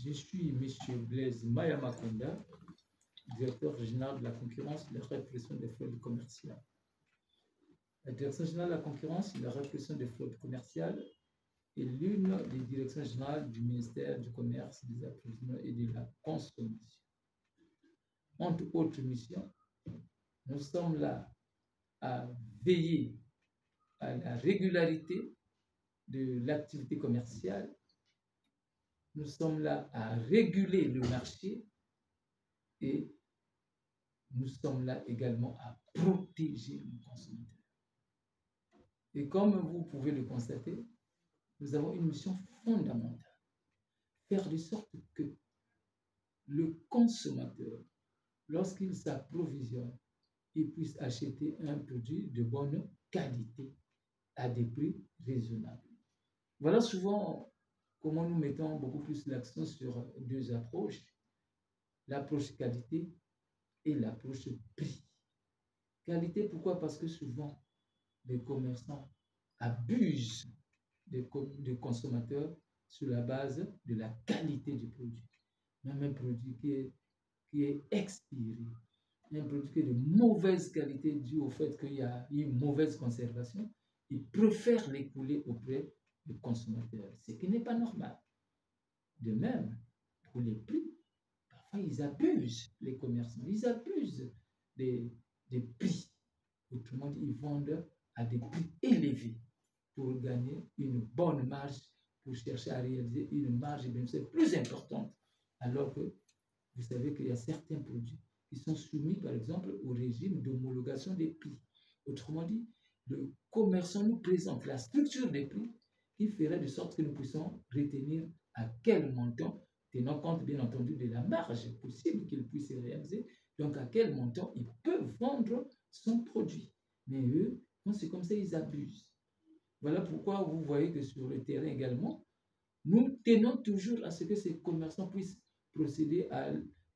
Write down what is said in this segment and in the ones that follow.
Je suis M. Blaise Mayamakonda, directeur général de la concurrence et de la répression des fraudes commerciales. La direction générale de la concurrence et de la répression des fraudes commerciales est l'une des directions générales du ministère du Commerce, des Approvisionnements et de la Consommation. Entre autres missions, nous sommes là à veiller à la régularité de l'activité commerciale. Nous sommes là à réguler le marché et nous sommes là également à protéger le consommateur. Et comme vous pouvez le constater, nous avons une mission fondamentale, faire de sorte que le consommateur, lorsqu'il s'approvisionne, il puisse acheter un produit de bonne qualité à des prix raisonnables. Voilà souvent comment nous mettons beaucoup plus l'accent sur deux approches, l'approche qualité et l'approche prix. Qualité, pourquoi? Parce que souvent, les commerçants abusent des consommateurs sur la base de la qualité du produit. Même un produit qui est expiré, un produit qui est de mauvaise qualité dû au fait qu'il y a une mauvaise conservation, ils préfèrent l'écouler auprès des consommateurs, ce qui n'est pas normal. De même, pour les prix, parfois ils abusent, les commerçants, ils abusent des prix. Autrement dit, ils vendent à des prix élevés pour gagner une bonne marge, pour chercher à réaliser une marge et bénéfice plus importante. Alors que vous savez qu'il y a certains produits qui sont soumis, par exemple, au régime d'homologation des prix. Autrement dit, le commerçant nous présente la structure des prix qui ferait de sorte que nous puissions retenir à quel montant, tenant compte bien entendu de la marge possible qu'il puisse réaliser, donc à quel montant il peut vendre son produit. Mais eux, quand c'est comme ça, ils abusent. Voilà pourquoi vous voyez que sur le terrain également, nous tenons toujours à ce que ces commerçants puissent procéder à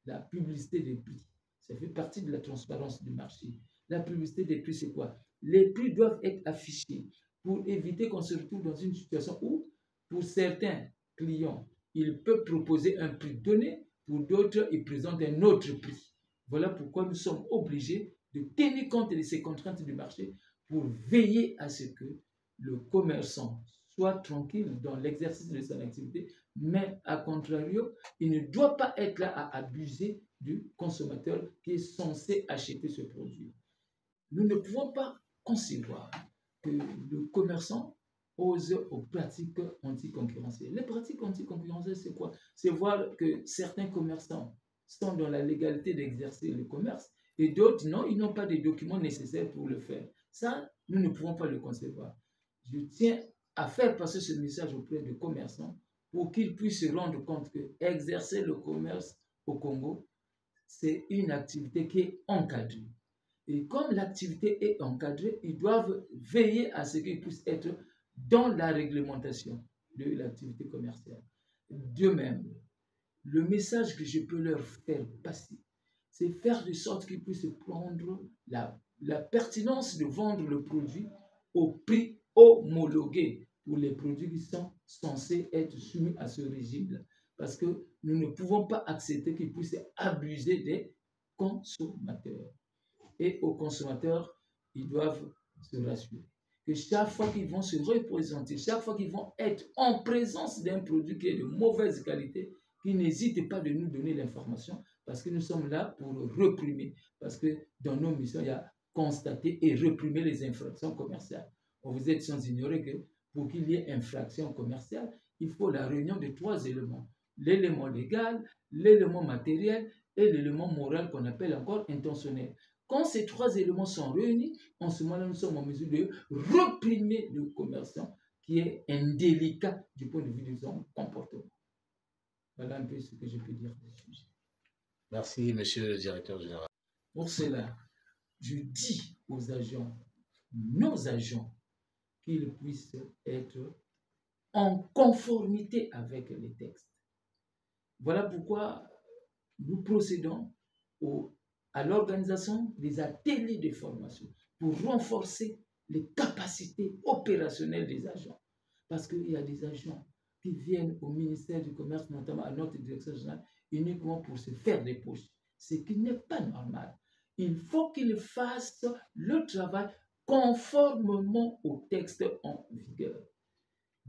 la publicité des prix. Ça fait partie de la transparence du marché. La publicité des prix, c'est quoi? Les prix doivent être affichés pour éviter qu'on se retrouve dans une situation où, pour certains clients, ils peuvent proposer un prix donné, pour d'autres, ils présentent un autre prix. Voilà pourquoi nous sommes obligés de tenir compte de ces contraintes du marché pour veiller à ce que le commerçant soit tranquille dans l'exercice de son activité, mais à contrario, il ne doit pas être là à abuser du consommateur qui est censé acheter ce produit. Nous ne pouvons pas concevoir que le commerçant ose aux pratiques anticoncurrentielles. Les pratiques anticoncurrentielles, c'est quoi? C'est voir que certains commerçants sont dans la légalité d'exercer le commerce et d'autres, non, ils n'ont pas les documents nécessaires pour le faire. Ça, nous ne pouvons pas le concevoir. Je tiens à faire passer ce message auprès des commerçants pour qu'ils puissent se rendre compte que exercer le commerce au Congo, c'est une activité qui est encadrée. Et comme l'activité est encadrée, ils doivent veiller à ce qu'ils puissent être dans la réglementation de l'activité commerciale. De même, le message que je peux leur faire passer, c'est faire de sorte qu'ils puissent prendre la pertinence de vendre le produit au prix homologué pour les produits qui sont censés être soumis à ce régime. Parce que nous ne pouvons pas accepter qu'ils puissent abuser des consommateurs. Et aux consommateurs, ils doivent se rassurer que chaque fois qu'ils vont se représenter, chaque fois qu'ils vont être en présence d'un produit qui est de mauvaise qualité, qu'ils n'hésitent pas de nous donner l'information parce que nous sommes là pour réprimer. Parce que dans nos missions, il y a constater et réprimer les infractions commerciales. Vous êtes sans ignorer que pour qu'il y ait infraction commerciale, il faut la réunion de 3 éléments. L'élément légal, l'élément matériel et l'élément moral qu'on appelle encore intentionnel. Quand ces 3 éléments sont réunis, en ce moment-là, nous sommes en mesure de réprimer le commerçant qui est indélicat du point de vue de son comportement. Voilà un peu ce que je peux dire de ce sujet. Merci, monsieur le directeur général. Pour cela, je dis aux agents, nos agents, qu'ils puissent être en conformité avec les textes. Voilà pourquoi nous procédons à l'organisation des ateliers de formation pour renforcer les capacités opérationnelles des agents. Parce qu'il y a des agents, qui viennent au ministère du Commerce, notamment à notre direction générale, uniquement pour se faire des poches. Ce qui n'est pas normal. Il faut qu'ils fassent le travail conformément au texte en vigueur.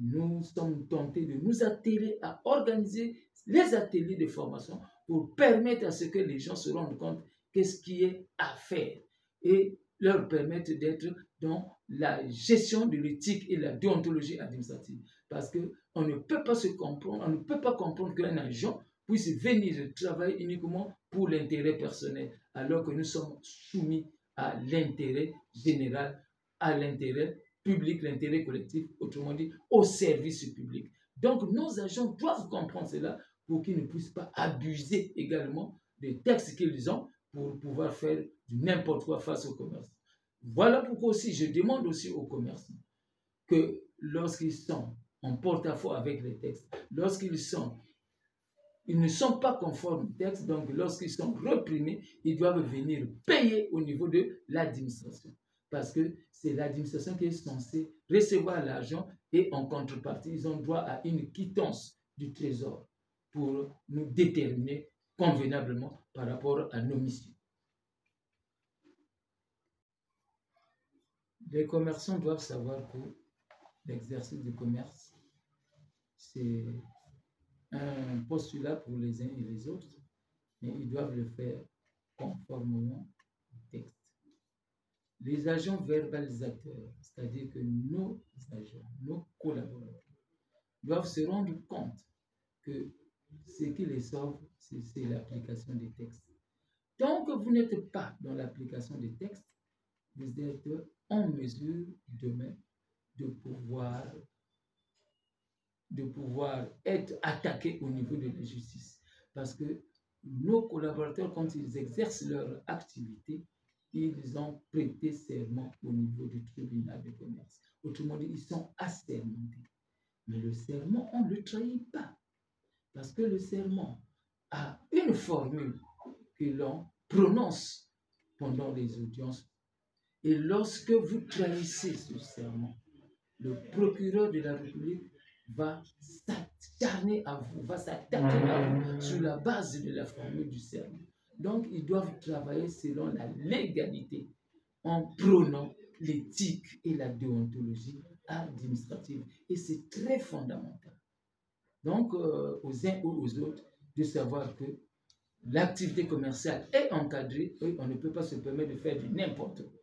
Nous sommes tentés de nous atteler à organiser les ateliers de formation pour permettre à ce que les gens se rendent compte qu'est-ce qui est à faire et leur permettre d'être dans la gestion de l'éthique et la déontologie administrative. Parce qu'on ne peut pas se comprendre, on ne peut pas comprendre qu'un agent puisse venir travailler uniquement pour l'intérêt personnel, alors que nous sommes soumis à l'intérêt général, à l'intérêt public, l'intérêt collectif, autrement dit, au service public. Donc, nos agents doivent comprendre cela pour qu'ils ne puissent pas abuser également des textes qu'ils ont pour pouvoir faire du n'importe quoi face au commerce. Voilà pourquoi aussi je demande aussi aux commerçants que lorsqu'ils sont en porte-à-faux avec les textes, lorsqu'ils ne sont pas conformes au texte, donc lorsqu'ils sont reprimés, ils doivent venir payer au niveau de l'administration. Parce que c'est l'administration qui est censée recevoir l'argent et en contrepartie, ils ont droit à une quittance du trésor pour nous déterminer convenablement par rapport à nos missions. Les commerçants doivent savoir que l'exercice du commerce, c'est un postulat pour les uns et les autres, mais ils doivent le faire conformément au texte. Les agents verbalisateurs, c'est-à-dire que nos agents, nos collaborateurs, doivent se rendre compte que ce qui les sauve, c'est l'application des textes. Tant que vous n'êtes pas dans l'application des textes, vous êtes en mesure demain de pouvoir être attaqué au niveau de la justice. Parce que nos collaborateurs, quand ils exercent leur activité, ils ont prêté serment au niveau du tribunal de commerce. Autrement dit, ils sont assermentés. Mais le serment, on ne le trahit pas. Parce que le serment a une formule que l'on prononce pendant les audiences. Et lorsque vous trahissez ce serment, le procureur de la République va s'acharner à vous, va s'attaquer à vous sur la base de la formule du serment. Donc, ils doivent travailler selon la légalité en prônant l'éthique et la déontologie administrative. Et c'est très fondamental. Donc, aux uns ou aux autres, de savoir que l'activité commerciale est encadrée et on ne peut pas se permettre de faire du n'importe quoi.